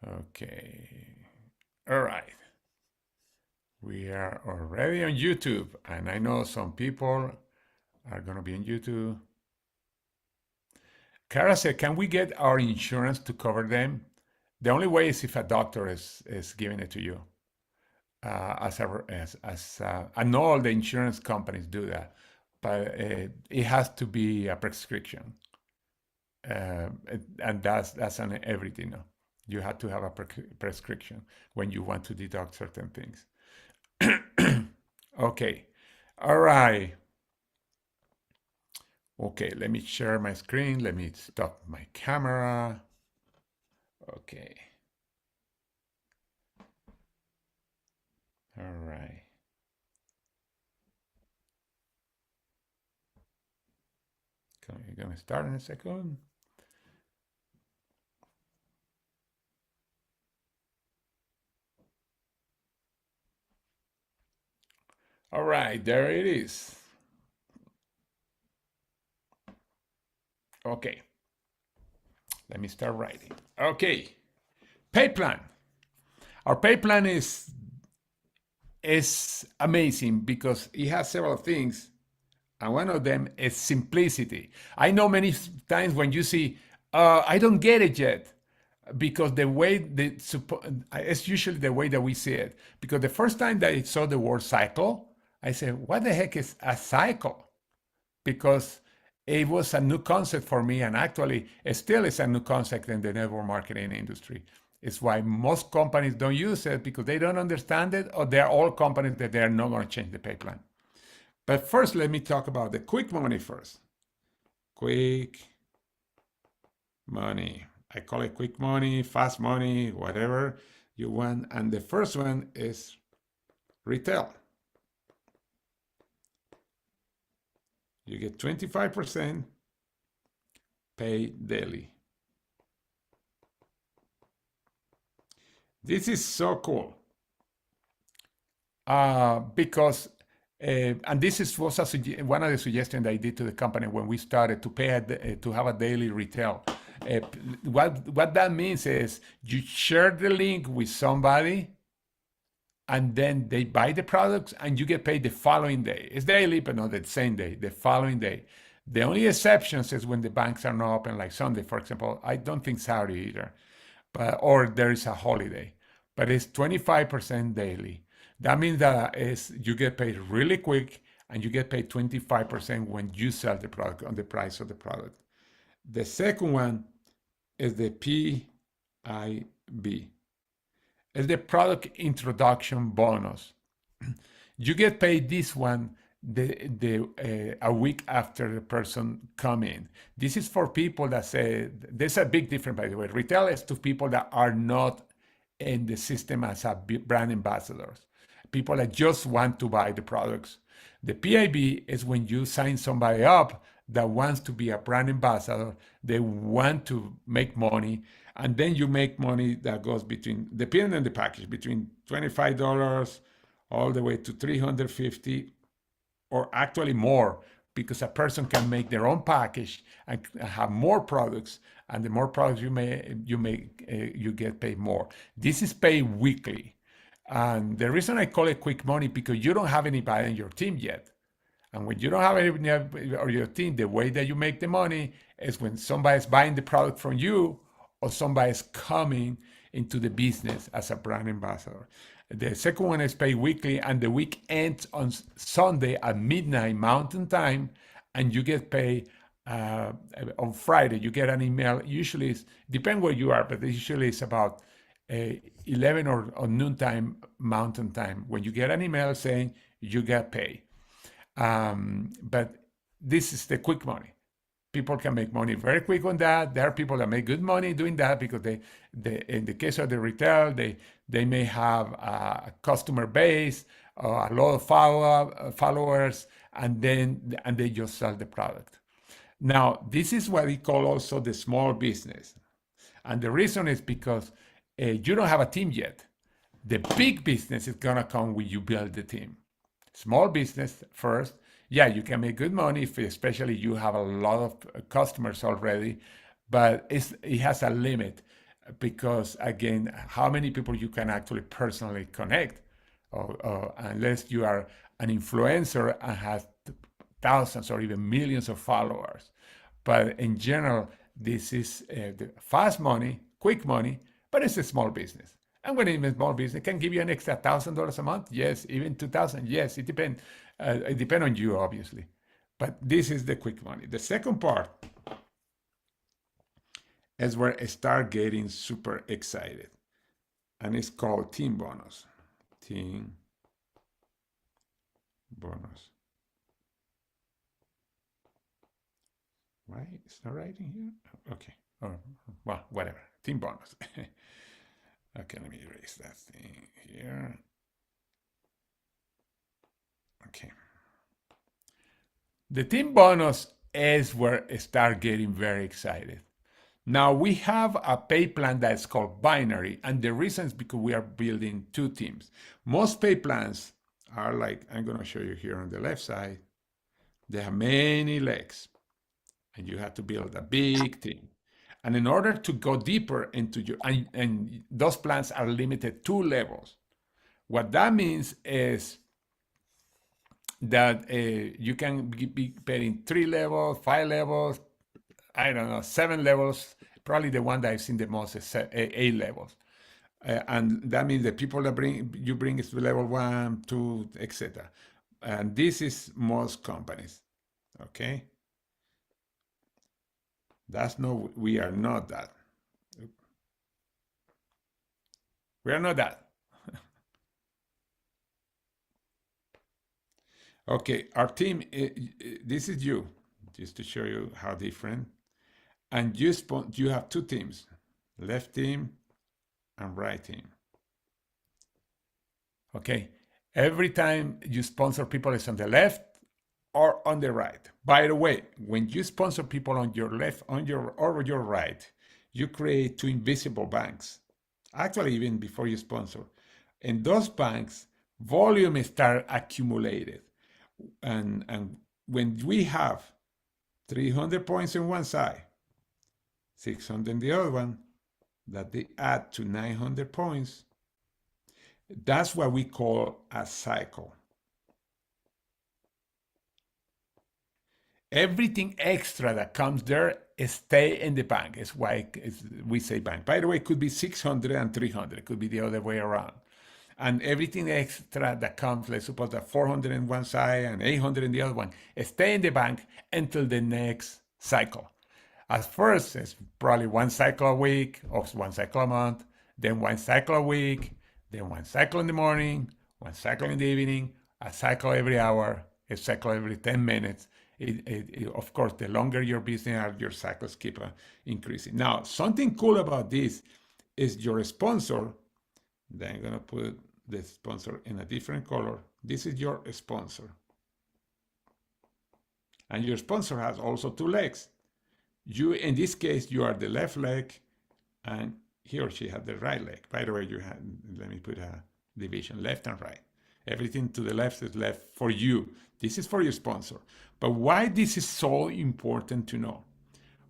Okay. All right. We are already on YouTube, and I know some people are going to be on YouTube. Kara said, can we get our insurance to cover them? The only way is if a doctor is giving it to you. And all the insurance companies do that, but it has to be a prescription. And that's on everything. No? You have to have a prescription when you want to deduct certain things. Okay. All right. Okay, let me share my screen. Let me stop my camera. Okay. All right. You're going to start in a second. All right, there it is. Okay, let me start writing. Okay, pay plan. Our pay plan is amazing because it has several things, and one of them is simplicity. I know many times when you see, I don't get it yet, because the way it's usually the way that we see it. Because the first time that I saw the word cycle, I said, "What the heck is a cycle?" Because it was a new concept for me, and actually, it still is a new concept in the network marketing industry. It's why most companies don't use it because they don't understand it, or they're all companies that they're not going to change the pay plan. But first, let me talk about the quick money first. Quick money. I call it quick money, fast money, whatever you want. And the first one is retail. You get 25% pay daily. This is so cool because, and this was one of the suggestions I did to the company when we started to pay to have a daily retail. What that means is you share the link with somebody, and then they buy the products and you get paid the following day. It's daily, but not the same day, the following day. The only exceptions is when the banks are not open, like Sunday, for example. I don't think Saturday either, or there is a holiday, but it's 25% daily. That means that you get paid really quick, and you get paid 25% when you sell the product on the price of the product. The second one is the PIB. It's the product introduction bonus. You get paid this one a week after the person come in. This is for people that say, there's a big difference, by the way. Retail is to people that are not in the system as a brand ambassadors, people that just want to buy the products. The PIB is when you sign somebody up that wants to be a brand ambassador, they want to make money, and then you make money that goes between, depending on the package, between $25 all the way to $350, or actually more, because a person can make their own package and have more products, and the more products you get paid more. This is paid weekly, and the reason I call it quick money because you don't have anybody on your team yet. And when you don't have anybody on your team, the way that you make the money is when somebody's buying the product from you, or somebody's coming into the business as a brand ambassador. The second one is paid weekly, and the week ends on Sunday at midnight Mountain Time, and you get paid on Friday. You get an email. Usually, it's depend where you are, but usually it's about 11 or noontime Mountain Time when you get an email saying you get paid. But this is the quick money. People can make money very quick on that. There are people that make good money doing that because they in the case of the retail, they may have a customer base, a lot of followers, and they just sell the product. Now, this is what we call also the small business. And the reason is because you don't have a team yet. The big business is going to come when you build the team. Small business first. Yeah, you can make good money, especially you have a lot of customers already, but it has a limit. because again, how many people you can actually personally connect, unless you are an influencer and has thousands or even millions of followers. But in general, this is the fast money, quick money, but it's a small business. And when it's a small business, can give you an extra $1,000 a month. Yes, even 2,000. Yes, it depends. It depends on you, obviously. But this is the quick money. The second part is where I start getting super excited, and it's called team bonus. Team bonus. Why it's not writing here? Okay. Oh, well, whatever. Team bonus. Okay, let me erase that thing here. Okay. The team bonus is where I start getting very excited. Now we have a pay plan that's called binary, and the reason is because we are building two teams. Most pay plans are like, I'm going to show you here on the left side. They have many legs, and you have to build a big team. And in order to go deeper into your, and those plans are limited to levels. What that means is that you can be paid in 3 levels, 5 levels, I don't know, 7 levels. Probably the one that I've seen the most is 8 levels. And that means the people that you bring is to level 1, 2, etc. And this is most companies. Okay. That's no, we are not that. We are not that. Okay, our team, this is you, just to show you how different. And you have two teams, left team and right team. Okay, every time you sponsor people, it's on the left or on the right. By the way, when you sponsor people on your left, on your or your right, you create two invisible banks. Actually, even before you sponsor, in those banks, volume start accumulated, and when we have 300 points in one side, 600 in the other one, that they add to 900 points, that's what we call a cycle. Everything extra that comes there stay in the bank. It's why we say bank. By the way, it could be 600 and 300. It could be the other way around. And everything extra that comes, let's suppose that 400 in one side and 800 in the other one, stay in the bank until the next cycle. At first, it's probably one cycle a week or one cycle a month, then one cycle a week, then one cycle in the morning, one cycle in the evening, a cycle every hour, a cycle every 10 minutes. Of course, the longer your business, your cycles keep increasing. Now, something cool about this is your sponsor. Then I'm going to put the sponsor in a different color. This is your sponsor. And your sponsor has also two legs. You, in this case, you are the left leg, and he or she had the right leg. By the way, you had, let me put a division, left and right. Everything to the left is left for you. This is for your sponsor. But why this is so important to know?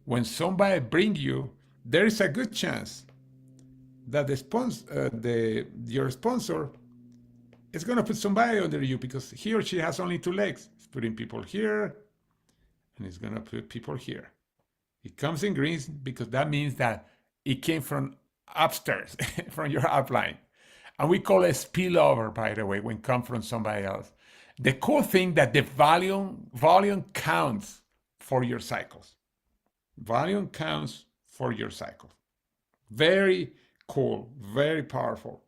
When somebody brings you, there is a good chance that your sponsor is going to put somebody under you because he or she has only two legs. It's putting people here, and it's going to put people here. It comes in green because that means that it came from upstairs, from your upline. And we call it spillover, by the way, when it comes from somebody else. The cool thing that the volume counts for your cycles. Volume counts for your cycles. Very cool, very powerful.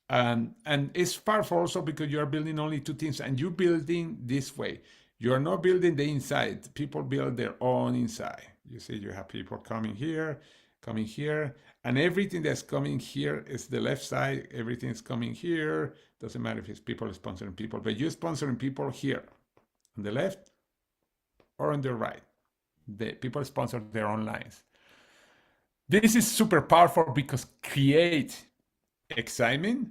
And it's powerful also because you are building only two teams, and you're building this way. You are not building the inside. People build their own inside. You see, you have people coming here, and everything that's coming here is the left side. Everything is coming here. Doesn't matter if it's people sponsoring people, but you're sponsoring people here on the left or on the right. The people sponsor their own lines. This is super powerful because create excitement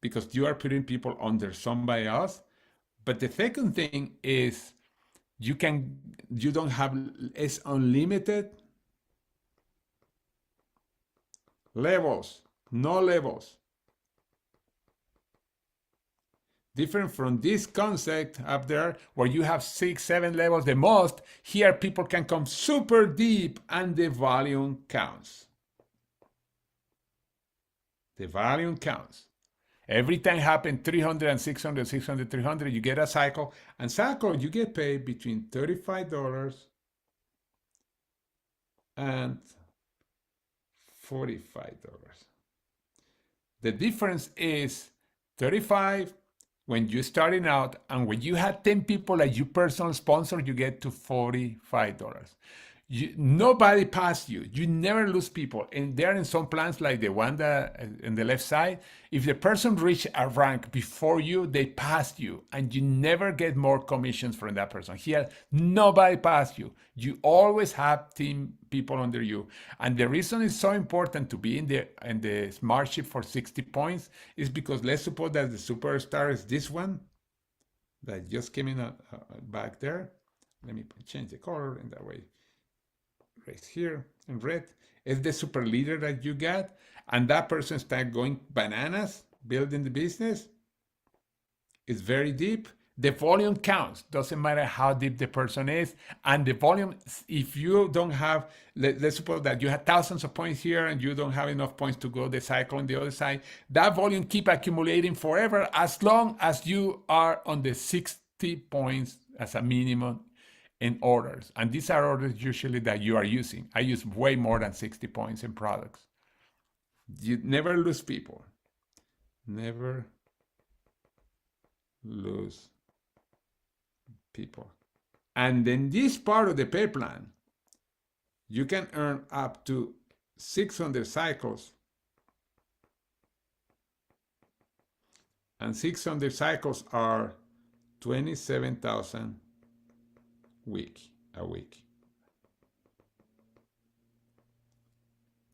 because you are putting people under somebody else. But the second thing is you don't have, it's unlimited levels, no levels. Different from this concept up there where you have 6, 7 levels the most, here people can come super deep and the volume counts. The volume counts. Every time happen 300 and 600, 600, 300, you get a cycle. And cycle, you get paid between $35 and $45. The difference is 35 when you're starting out, and when you had 10 people that you personal sponsor, you get to $45. Nobody passed you. You never lose people. And there are in some plans like the one that in the left side, if the person reached a rank before you, they passed you, and you never get more commissions from that person. Here, nobody passed you. You always have team people under you. And the reason it's so important to be in the smart ship for 60 points is because let's suppose that the superstar is this one that just came in back there. Let me change the color in that way. Right here in red is the super leader that you got, and that person start going bananas building the business. It's very deep. The volume counts. Doesn't matter how deep the person is. And the volume, if you don't have, let's suppose that you have thousands of points here and you don't have enough points to go the cycle on the other side, that volume keep accumulating forever as long as you are on the 60 points as a minimum in orders. And these are orders usually that you are using. I use way more than 60 points in products. You never lose people. Never lose people. And then this part of the pay plan, you can earn up to 600 cycles. And 600 cycles are 27,000 a week.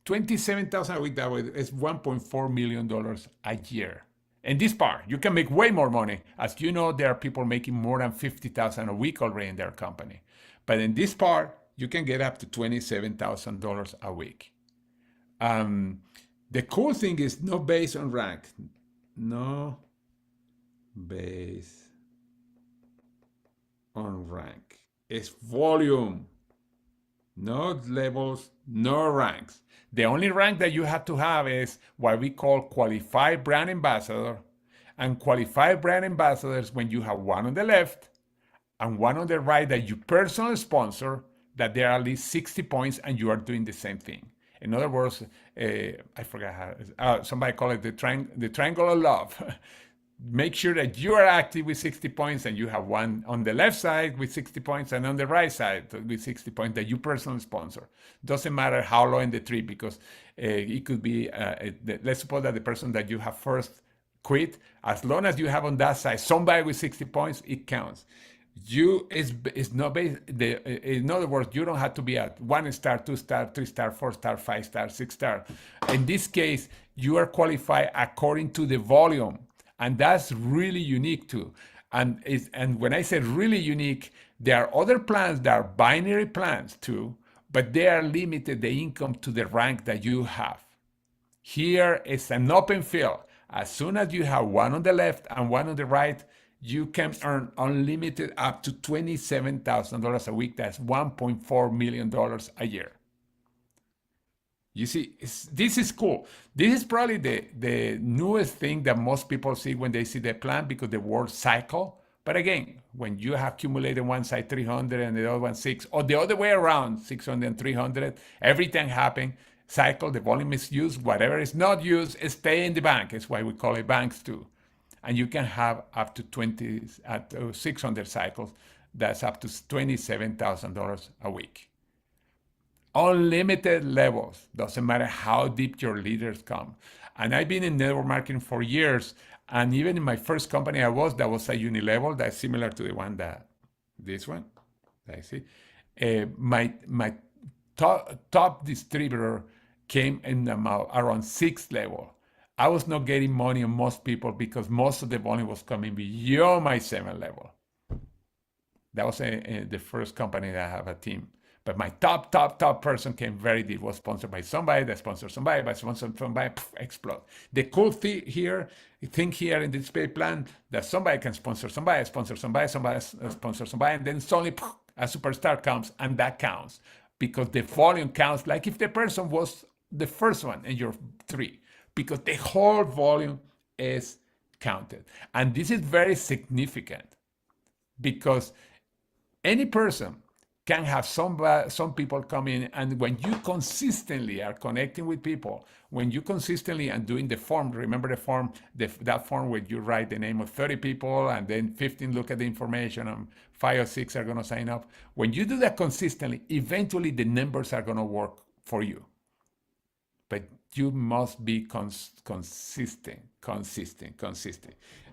27,000 a week, that way is $1.4 million a year. And this part, you can make way more money. As you know, there are people making more than 50,000 a week already in their company. But in this part, you can get up to $27,000 a week. The cool thing is no base on rank. No base on rank. It's volume. No levels, no ranks. The only rank that you have to have is what we call qualified brand ambassador. And qualified brand ambassadors, when you have one on the left and one on the right that you personally sponsor, that there are at least 60 points and you are doing the same thing. In other words, I forgot how, somebody called it the triangle of love. Make sure that you are active with 60 points and you have one on the left side with 60 points and on the right side with 60 points that you personally sponsor. Doesn't matter how low in the tree, because it could be, let's suppose that the person that you have first quit, as long as you have on that side somebody with 60 points, it counts. It's not based, in other words, you don't have to be at 1 star, 2 star, 3 star, 4 star, 5 star, 6 star. In this case, you are qualified according to the volume. And that's really unique too. And when I say really unique, there are other plans that are binary plans too, but they are limited the income to the rank that you have. Here is an open field. As soon as you have one on the left and one on the right, you can earn unlimited up to $27,000 a week. That's $1.4 million a year. You see, this is cool. This is probably the newest thing that most people see when they see the plan, because the word cycle. But again, when you have accumulated one side 300 and the other one 6, or the other way around, 600 and 300, everything happen, cycle, the volume is used, whatever is not used, stay in the bank. It's why we call it banks too. And you can have up to 600 cycles. That's up to $27,000 a week. Unlimited levels. Doesn't matter how deep your leaders come. And I've been in network marketing for years. And even in my first company that was a unilevel that's similar to the one this one, I see. My top distributor came in around 6th level. I was not getting money on most people because most of the volume was coming beyond my 7th level. That was the first company that I have a team. But my top person came very deep, was sponsored by somebody, that sponsored somebody, by sponsored somebody, explode. The cool thing here in this pay plan, that somebody can sponsor somebody, sponsor somebody, and then suddenly a superstar comes, and that counts because the volume counts like if the person was the first one in your three, because the whole volume is counted. And this is very significant because any person can have some people come in, and when you consistently are connecting with people, when you consistently and doing the form, remember the form, that form where you write the name of 30 people and then 15 look at the information and 5 or 6 are going to sign up. When you do that consistently, eventually the numbers are going to work for you. But you must be consistent.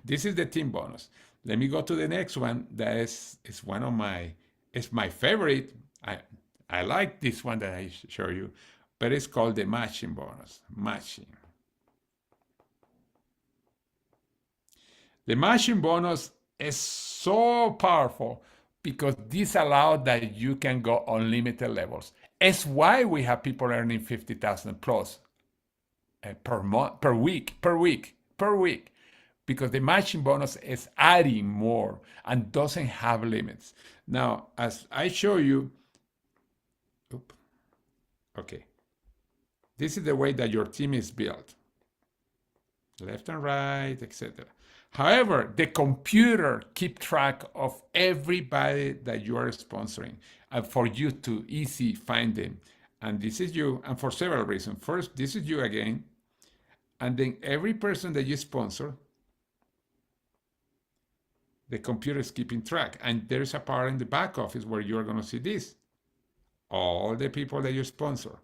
This is the team bonus. Let me go to the next one. That is one of my, it's my favorite. I like this one that I show you, but it's called the matching bonus. The matching bonus is so powerful because this allows that you can go unlimited levels. It's why we have people earning 50,000 plus per week, because the matching bonus is adding more and doesn't have limits. Now, as I show you, okay, this is the way that your team is built, left and right, etc. However, the computer keeps track of everybody that you are sponsoring, and for you to easy find them. And this is you, and for several reasons. First, this is you again, and then every person that you sponsor, the computer is keeping track. And there's a part in the back office where you are going to see this. All the people that you sponsor.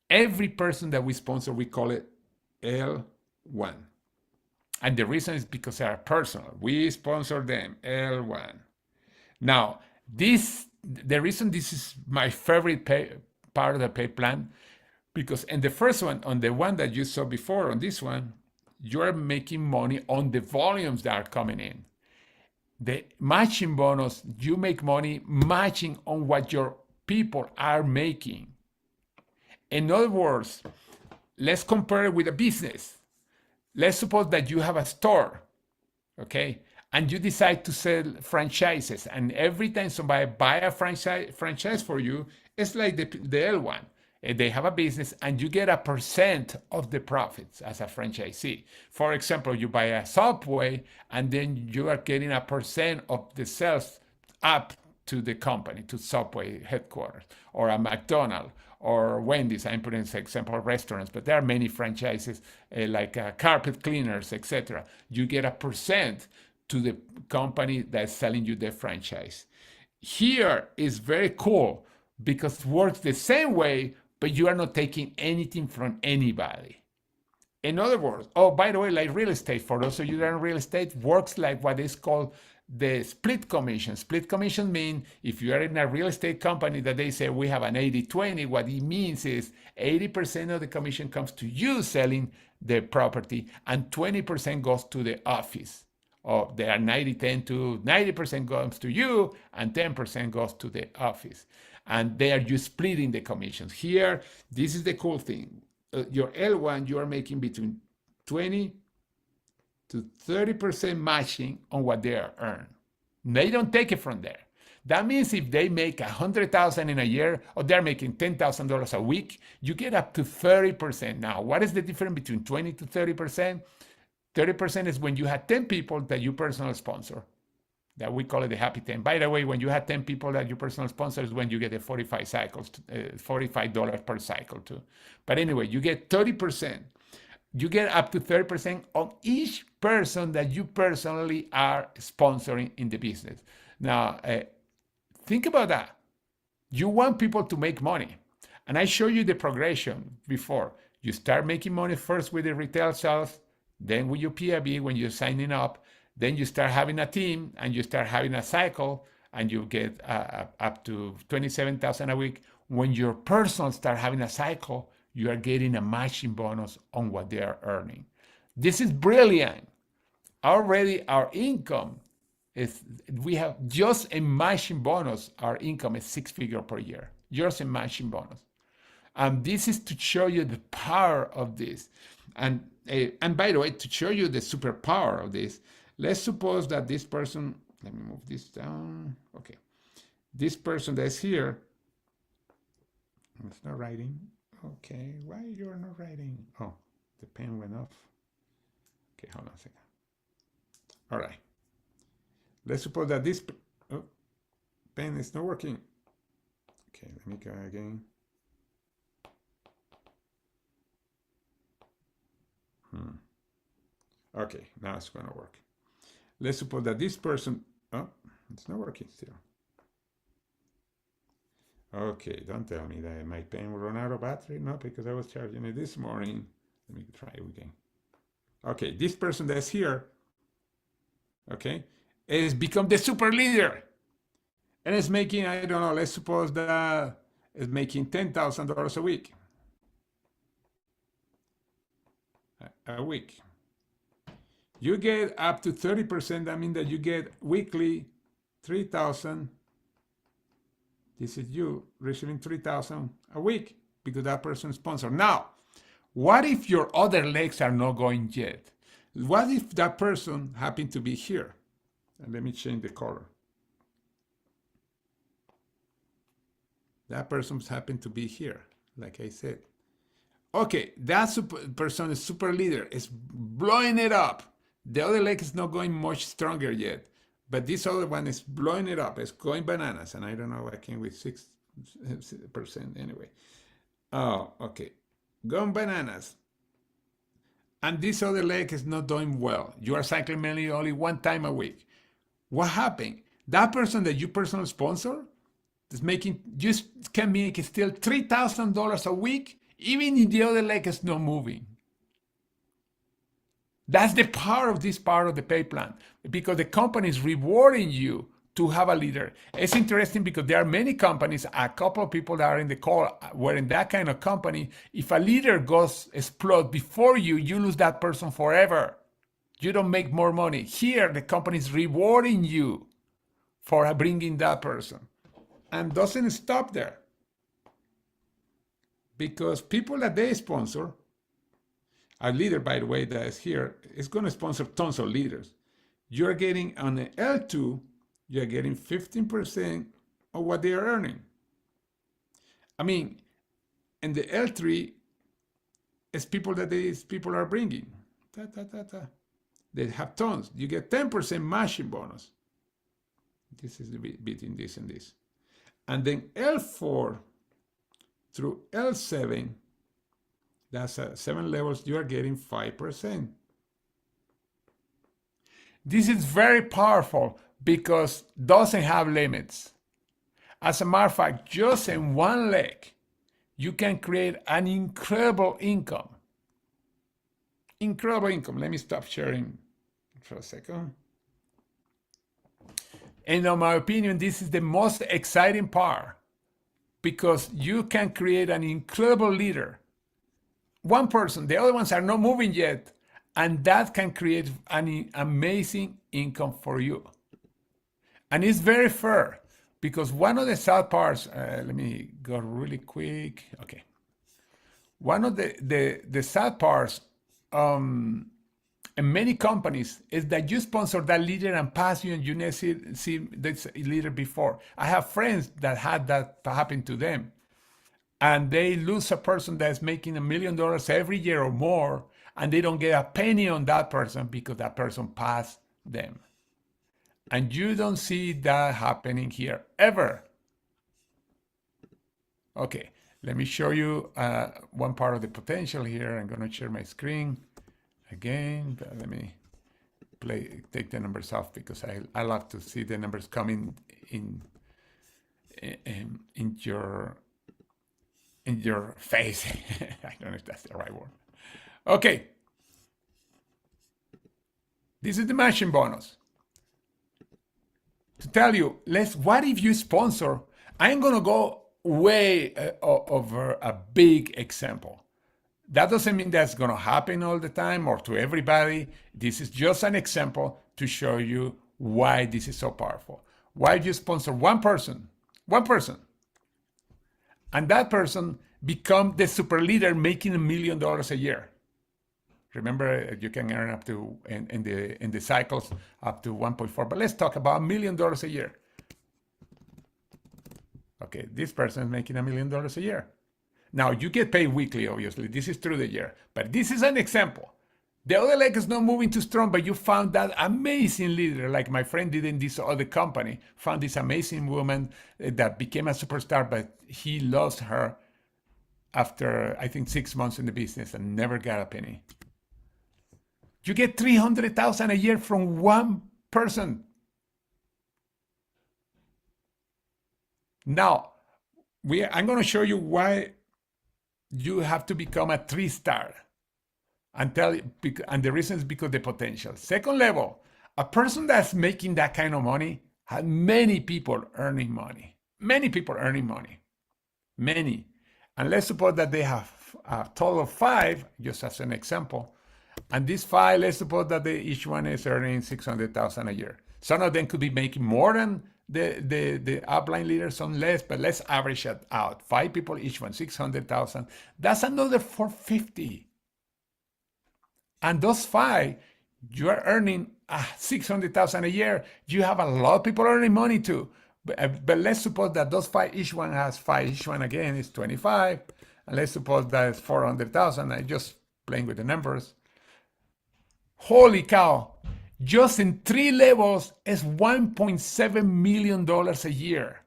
Every person that we sponsor, we call it L1. And the reason is because they are personal. We sponsor them, L1. Now, the reason this is my favorite part of the pay plan, because in the first one, on the one that you saw before, on this one, you're making money on the volumes that are coming in. The matching bonus, you make money matching on what your people are making. In other words, let's compare it with a business. Let's suppose that you have a store, okay? And you decide to sell franchises. And every time somebody buy a franchise for you, it's like the L1. They have a business and you get a percent of the profits as a franchisee. For example, you buy a Subway and then you are getting a percent of the sales up to the company, to Subway headquarters, or a McDonald's, or Wendy's. I'm putting as example of restaurants, but there are many franchises like carpet cleaners, etc. You get a percent to the company that's selling you the franchise. Here is very cool because it works the same way, but you are not taking anything from anybody. In other words, oh, by the way, like real estate, for those of you that are in real estate, works like what is called the split commission. Split commission means if you are in a real estate company that they say we have an 80-20, what it means is 80% of the commission comes to you selling the property and 20% goes to the office. Or they are 90-10 to 90% goes to you and 10% goes to the office. And they are just splitting the commissions. Here, this is the cool thing. Your L1, you are making between 20 to 30% matching on what they earn. They don't take it from there. That means if they make $100,000 in a year, or they're making $10,000 a week, you get up to 30%. Now, what is the difference between 20 to 30%? 30% is when you have 10 people that you personally sponsor. That we call it the happy 10. By the way, when you have 10 people that you personal sponsor is when you get the 45 cycles, $45 per cycle too. But anyway, you get 30%. You get up to 30% on each person that you personally are sponsoring in the business. Now, think about that. You want people to make money. And I showed you the progression before. You start making money first with the retail sales, then with your PIB when you're signing up. Then you start having a team and you start having a cycle and you get up to 27,000 a week. When your personal start having a cycle, you are getting a matching bonus on what they are earning. This is brilliant. Already our income is we have just a matching bonus, our income is 6 figures per year, just a matching bonus. And this is to show you the power of this. And by the way, to show you the superpower of this, let's suppose that this person, let me move this down. Okay. This person that's here, it's not writing. Okay, why you're not writing? Oh, the pen went off. Okay, hold on a second. All right. Let's suppose that this pen is not working. Okay, let me go again. Okay, now it's going to work. Let's suppose that this person, oh, it's not working still. Okay, don't tell me that my pen will run out of battery. No, because I was charging it this morning. Let me try it again. Okay, this person that's here, okay, has become the super leader. And it's making, I don't know, let's suppose that it's making $10,000 a week. A week. You get up to 30%. That means that you get weekly 3,000. This is you receiving 3,000 a week because that person is sponsored. Now, what if your other legs are not going yet? What if that person happened to be here? And let me change the color. That person's happened to be here, like I said. Okay, that person is super leader, is blowing it up. The other leg is not going much stronger yet, but this other one is blowing it up. It's going bananas, and I don't know, I came with 6% anyway. Oh, okay, going bananas. And this other leg is not doing well. You are cycling mainly only one time a week. What happened? That person that you personally sponsor is making, just can make still $3,000 a week, even if the other leg is not moving. That's the power of this part of the pay plan, because the company is rewarding you to have a leader. It's interesting because there are many companies, a couple of people that are in the call were in that kind of company. If a leader goes explode before you, you lose that person forever. You don't make more money. Here, the company is rewarding you for bringing that person, and doesn't stop there. Because people that they sponsor, a leader, by the way, that is here, is going to sponsor tons of leaders. You're getting on the L2, you're getting 15% of what they are earning. I mean, and the L3 is people that these people are bringing. They have tons. You get 10% matching bonus. This is between this and this. And then L4 through L7, that's 7 levels, you are getting 5%. This is very powerful because it doesn't have limits. As a matter of fact, just in one leg, you can create an incredible income. Incredible income. Let me stop sharing for a second. And in my opinion, this is the most exciting part, because you can create an incredible leader. One person, the other ones are not moving yet, and that can create an amazing income for you. And it's very fair, because one of the sad parts, let me go really quick. Okay. One of the sad parts in many companies is that you sponsor that leader and pass you, and you never see this leader before. I have friends that had that happen to them, and they lose a person that's making $1 million every year or more, and they don't get a penny on that person because that person passed them. And you don't see that happening here ever. Okay, let me show you one part of the potential here. I'm going to share my screen again, but let me take the numbers off, because I love to see the numbers coming in your face. I don't know if that's the right word. Okay, this is the matching bonus. To tell you, what if you sponsor? I'm gonna go way over a big example. That doesn't mean that's going to happen all the time or to everybody. This is just an example to show you why this is so powerful. Why you sponsor one person, and that person become the super leader making $1 million a year. Remember, you can earn up to in the cycles up to 1.4. But let's talk about $1 million a year. Okay, this person is making $1 million a year. Now you get paid weekly, obviously. This is through the year, but this is an example. The other leg is not moving too strong, but you found that amazing leader, like my friend did in this other company, found this amazing woman that became a superstar, but he lost her after, I think, 6 months in the business and never got a penny. You get $300,000 a year from one person. Now, I'm going to show you why you have to become a 3-star. And the reason is because the potential. Second level, a person that's making that kind of money has many people earning money. Many people earning money. Many. And let's suppose that they have a total of 5, just as an example. And these 5, let's suppose that each one is earning $600,000 a year. Some of them could be making more than the upline leader, some less, but let's average it out. 5 people, each one, 600,000. That's another 450. And those 5, you are earning 600,000 a year. You have a lot of people earning money too. But let's suppose that those 5, each one has 5. Each one again is 25. And let's suppose that it's 400,000. I'm just playing with the numbers. Holy cow. Just in 3 levels is $1.7 million a year.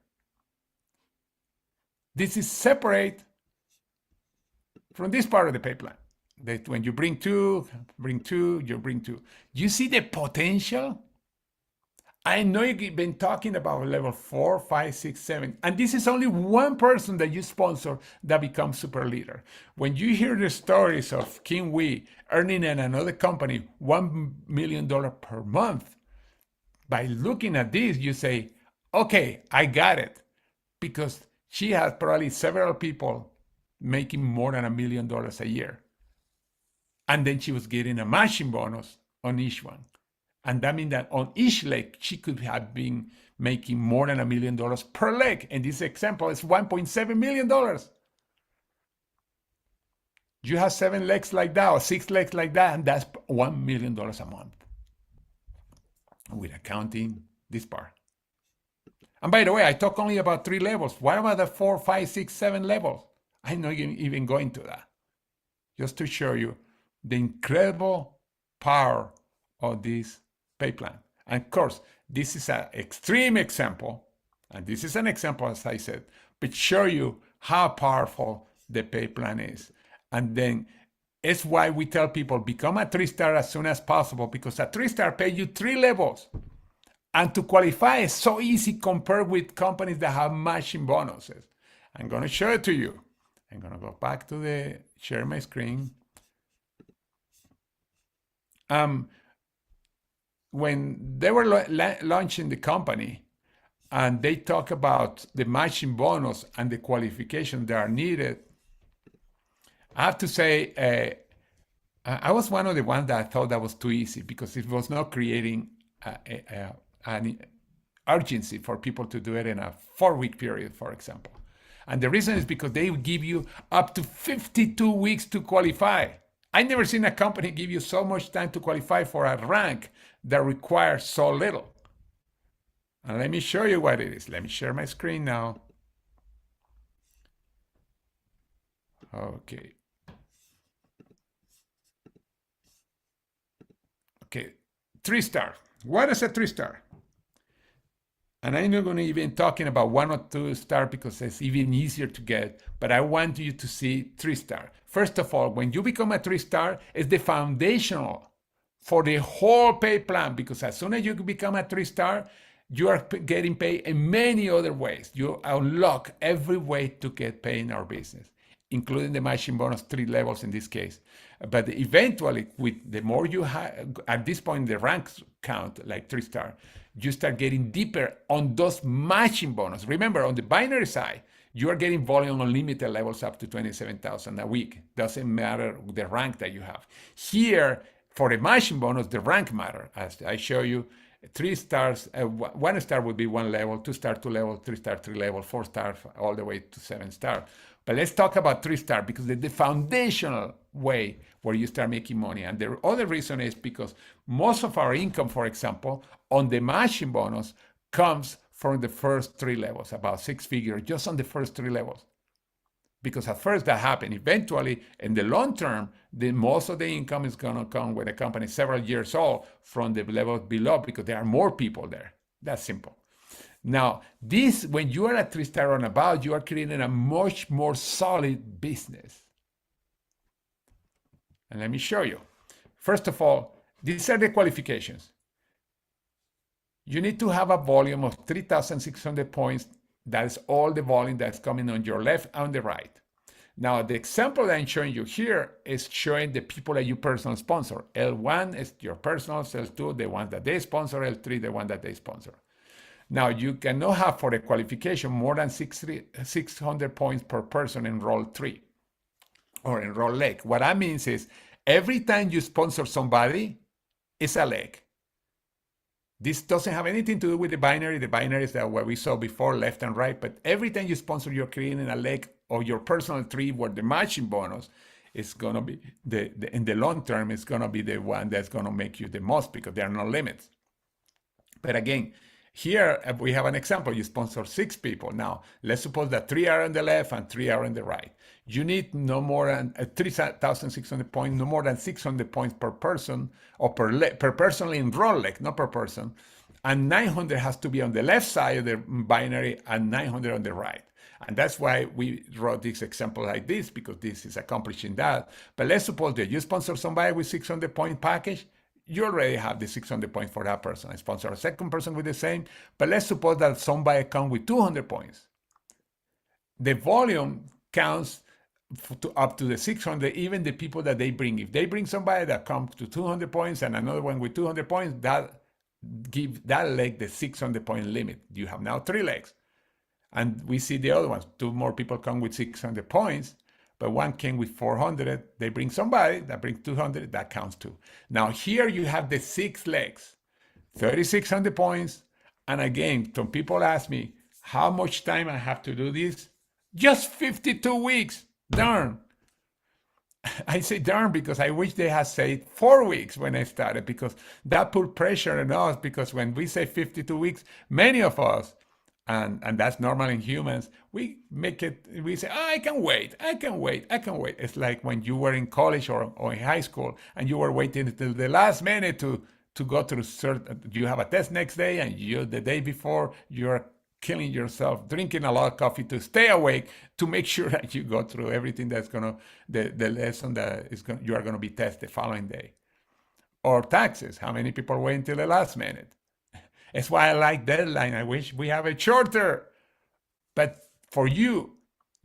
This is separate from this part of the payplan. That when you bring two, you bring two. You see the potential? I know you've been talking about level 4, 5, 6, 7, and this is only one person that you sponsor that becomes super leader. When you hear the stories of Kim Wee earning in another company $1 million per month, by looking at this, you say, okay, I got it. Because she has probably several people making more than $1 million a year. And then she was getting a matching bonus on each one. And that means that on each leg, she could have been making more than $1 million per leg. And this example is $1.7 million. You have 7 legs like that or 6 legs like that, and that's $1 million a month. With accounting this part. And by the way, I talk only about 3 levels. What about the 4, 5, 6, 7 levels? I'm not even going to that. Just to show you the incredible power of this pay plan. And of course, this is an extreme example, and this is an example, as I said, but show you how powerful the pay plan is. And then it's why we tell people become a 3-star as soon as possible, because a 3-star pay you 3 levels. And to qualify is so easy compared with companies that have matching bonuses. I'm going to show it to you. I'm going to go back to the share my screen. When they were launching the company and they talk about the matching bonus and the qualifications that are needed, I have to say, I was one of the ones that thought that was too easy because it was not creating an urgency for people to do it in a 4-week period, for example. And the reason is because they give you up to 52 weeks to qualify. I've never seen a company give you so much time to qualify for a rank that requires so little. And let me show you what it is. Let me share my screen now. Okay. Okay, 3-star. What is a 3-star? And I'm not going to even talking about 1 or 2-star because it's even easier to get, but I want you to see 3-star. First of all, when you become a 3-star, it's the foundational for the whole pay plan, because as soon as you become a 3-star, you are getting paid in many other ways. You unlock every way to get paid in our business, including the matching bonus 3 levels in this case. But eventually, with the more you have, at this point, the ranks count like 3-star, you start getting deeper on those matching bonus. Remember, on the binary side, you are getting volume unlimited levels up to 27,000 a week. Doesn't matter the rank that you have. Here, for the matching bonus, the rank matter. As I show you, Three stars, one star would be one level, two star, two level, three star, three level, four star, all the way to 7 star. But let's talk about 3 star because the foundational way where you start making money. And the other reason is because most of our income, for example, on the matching bonus comes from the first 3 levels, about 6 figures, just on the first 3 levels. Because at first that happened. Eventually, in the long term, most of the income is going to come when the company is several years old from the levels below because there are more people there. That's simple. Now, this, when you are at 3 star on about, you are creating a much more solid business. And let me show you. First of all, these are the qualifications. You need to have a volume of 3,600 points. That is all the volume that's coming on your left and the right. Now, the example that I'm showing you here is showing the people that you personally sponsor. L1 is your personal, L2, the one that they sponsor, L3, the one that they sponsor. Now, you cannot have for the qualification more than 600 points per person in role 3 or in role leg. What that means is every time you sponsor somebody, it's a leg. This doesn't have anything to do with the binary. The binary is that what we saw before, left and right. But every time you sponsor, you're creating a leg of your personal tree where the matching bonus is going to be, in the long term, is going to be the one that's going to make you the most because there are no limits. But again, here we have an example. You sponsor 6 people. Now, let's suppose that 3 are on the left and 3 are on the right. You need no more than 3,600 points, no more than 600 points per person or per person in role leg, not per person. And 900 has to be on the left side of the binary and 900 on the right. And that's why we wrote this example like this, because this is accomplishing that. But let's suppose that you sponsor somebody with 600 point package. You already have the 600 points for that person. I sponsor a second person with the same, but let's suppose that somebody comes with 200 points. The volume counts up to the 600, even the people that they bring. If they bring somebody that comes to 200 points and another one with 200 points, that give that leg the 600 point limit. You have now 3 legs. And we see the other ones. 2 more people come with 600 points, but one came with 400. They bring somebody that brings 200, that counts too. Now here you have the 6 legs, 3,600 points. And again, some people ask me, how much time I have to do this? Just 52 weeks. Darn. I say darn because I wish they had said 4 weeks when I started, because that put pressure on us, because when we say 52 weeks, many of us, and that's normal in humans, we say, oh, I can wait. It's like when you were in college or in high school and you were waiting until the last minute to go through you have a test next day, and the day before you're killing yourself, drinking a lot of coffee to stay awake, to make sure that you go through everything that's the lesson that you are gonna be tested the following day. Or taxes. How many people wait until the last minute? That's why I like deadline. I wish we have it shorter. But for you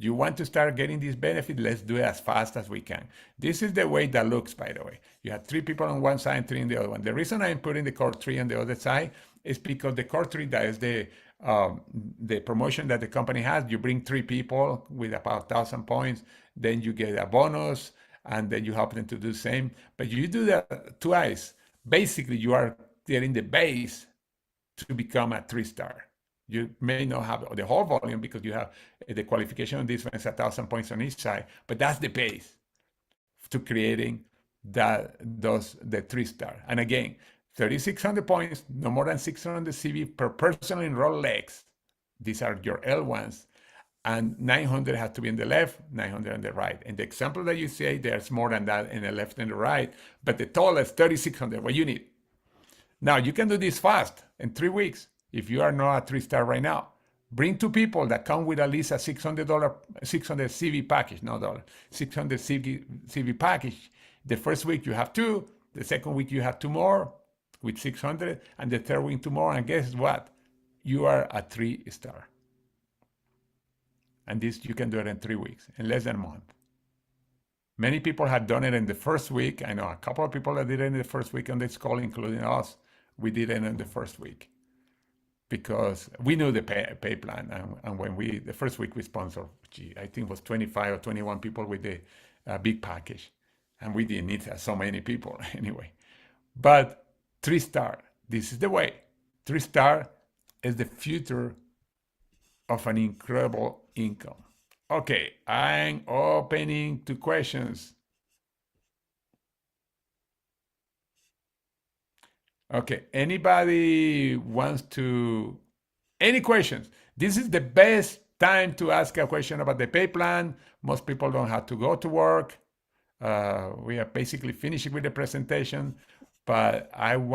want to start getting this benefit, let's do it as fast as we can. This is the way that looks, by the way. You have 3 people on one side and 3 on the other one. The reason I'm putting the core 3 on the other side is because the core 3, that is the promotion that the company has. You bring 3 people with about 1,000 points, then you get a bonus, and then you help them to do the same. But you do that twice. Basically, you are getting the base to become a 3-star. You may not have the whole volume because you have the qualification on this one is 1,000 points on each side, but that's the base to creating the 3-star. And again, 3,600 points, no more than 600 CV per person in role legs. These are your L1s. And 900 has to be in the left, 900 on the right. In the example that you say, there's more than that in the left and the right, but the total is 3,600, what you need. Now, you can do this fast in 3 weeks if you are not a 3-star right now. Bring 2 people that come with at least a $600 CV package, not dollar, 600 CV package. The first week you have 2, the second week you have 2 more with 600, and the third week 2 more, and guess what? You are a 3-star. And this, you can do it in 3 weeks, in less than a month. Many people have done it in the first week. I know a couple of people that did it in the first week on this call, including us. We did it in the first week because we knew the pay plan. And when the first week we sponsored, I think it was 25 or 21 people with the big package. And we didn't need so many people anyway. But 3-star, this is the way. 3-star is the future of an incredible income. Okay, I'm opening to questions. Okay, anybody wants to, any questions? This is the best time to ask a question about the pay plan. Most people don't have to go to work. We are basically finishing with the presentation, but I want